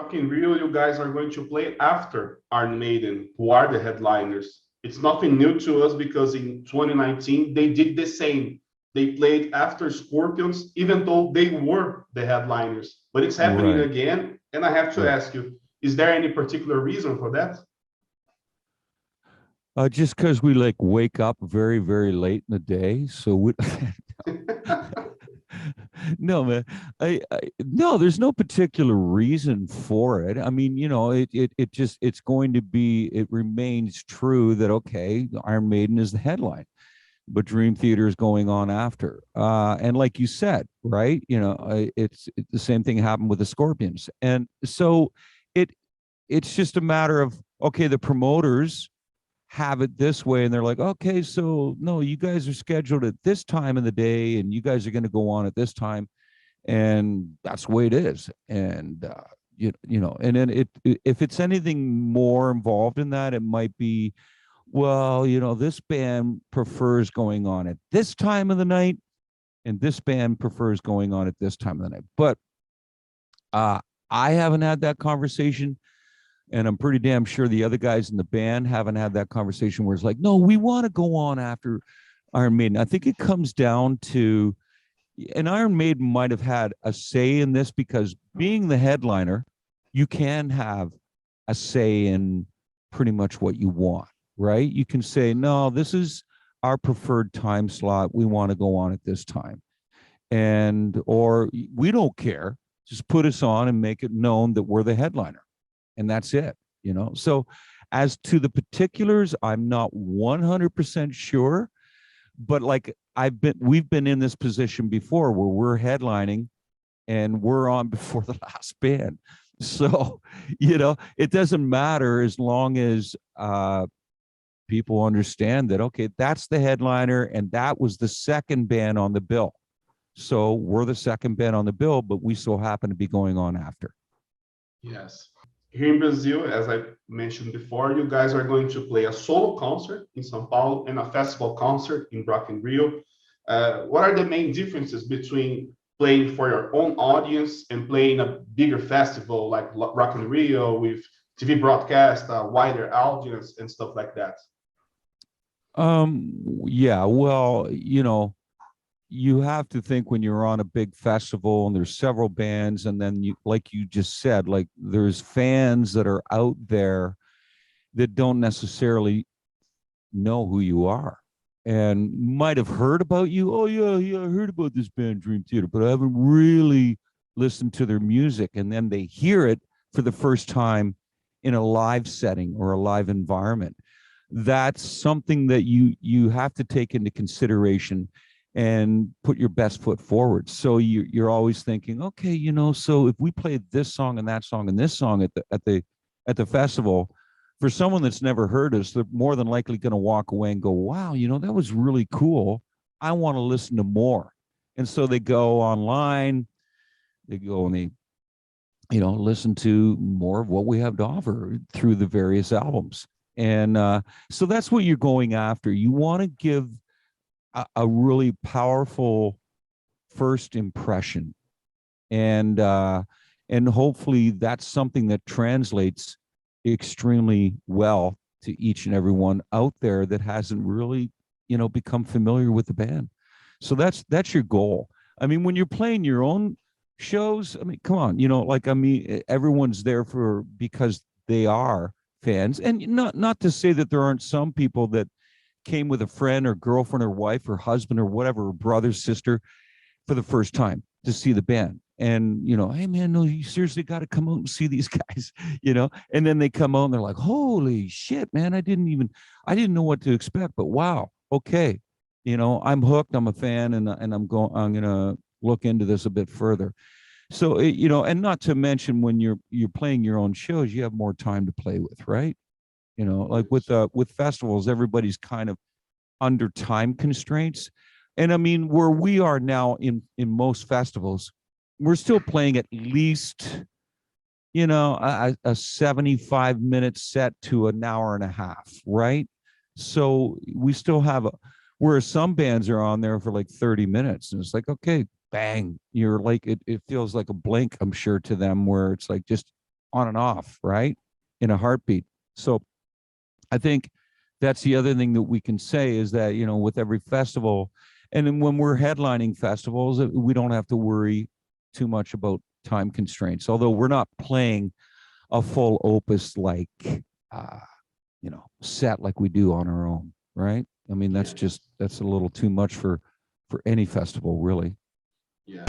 Rock in Rio, you guys are going to play after Iron Maiden, who are the headliners. It's nothing new to us because in 2019 they did the same. They played after Scorpions, even though they were the headliners. But it's happening Right, again, and I have to right. ask you: is there any particular reason for that? Just because we like wake up very, very late in the day, so we, no, man. No, there's no particular reason for it. I mean, it just it's going to be. It remains true that okay, Iron Maiden is the headline, but Dream Theater is going on after. And like you said, right? It's the same thing happened with the Scorpions, and so it it's just a matter of okay, the promoters have it this way and they're like okay, so no, you guys are scheduled at this time of the day and you guys are going to go on at this time, and that's the way it is. And and then if it's anything more involved in that, it might be, well, this band prefers going on at this time of the night and this band prefers going on at this time of the night. But I haven't had that conversation, and I'm pretty damn sure the other guys in the band haven't had that conversation where it's like, no, we want to go on after Iron Maiden. I think it comes down to, and Iron Maiden might have had a say in this because being the headliner, you can have a say in pretty much what you want, right? You can say, no, this is our preferred time slot. We want to go on at this time. And, or we don't care. Just put us on and make it known that we're the headliner. And that's it. So as to the particulars, I'm not 100% sure, but like we've been in this position before where we're headlining and we're on before the last band. So, it doesn't matter as long as people understand that, okay, that's the headliner and that was the second band on the bill. So we're the second band on the bill, but we so happen to be going on after. Yes. Here in Brazil, as I mentioned before, you guys are going to play a solo concert in São Paulo and a festival concert in Rock in Rio. What are the main differences between playing for your own audience and playing a bigger festival like Rock in Rio with TV broadcast, a wider audience, and stuff like that? Yeah, well, you have to think when you're on a big festival and there's several bands, and then you, like you just said, like there's fans that are out there that don't necessarily know who you are and might have heard about you. Oh yeah, I heard about this band Dream Theater, but I haven't really listened to their music. And then they hear it for the first time in a live setting or a live environment. That's something that you have to take into consideration and put your best foot forward. So you're always thinking, okay, so if we played this song and that song and this song at the festival, for someone that's never heard us, they're more than likely going to walk away and go, wow, that was really cool. I want to listen to more. And so they go online, they go and they, listen to more of what we have to offer through the various albums. And so that's what you're going after. You want to give a really powerful first impression, and hopefully that's something that translates extremely well to each and every one out there that hasn't really become familiar with the band. So that's your goal. I mean, when you're playing your own shows, I mean, come on, everyone's there because they are fans. And not to say that there aren't some people that came with a friend or girlfriend or wife or husband or whatever, or brother, sister, for the first time to see the band. And, hey man, no, you seriously got to come out and see these guys, and then they come out and they're like, holy shit, man, I didn't know what to expect, but wow. Okay. I'm hooked. I'm a fan, and I'm going to look into this a bit further. So, and not to mention when you're playing your own shows, you have more time to play with, right? Like with festivals, everybody's kind of under time constraints. And I mean, where we are now in most festivals, we're still playing at least, a 75-minute set to an hour and a half, right? So we still have whereas some bands are on there for like 30 minutes. And it's like, okay, bang, you're like, it feels like a blink, I'm sure, to them, where it's like just on and off, right? In a heartbeat. So I think that's the other thing that we can say is that, you know, with every festival, and then when we're headlining festivals, we don't have to worry too much about time constraints, although we're not playing a full opus like, you know, set like we do on our own, right? I mean, that's just, that's a little too much for any festival, really. Yeah.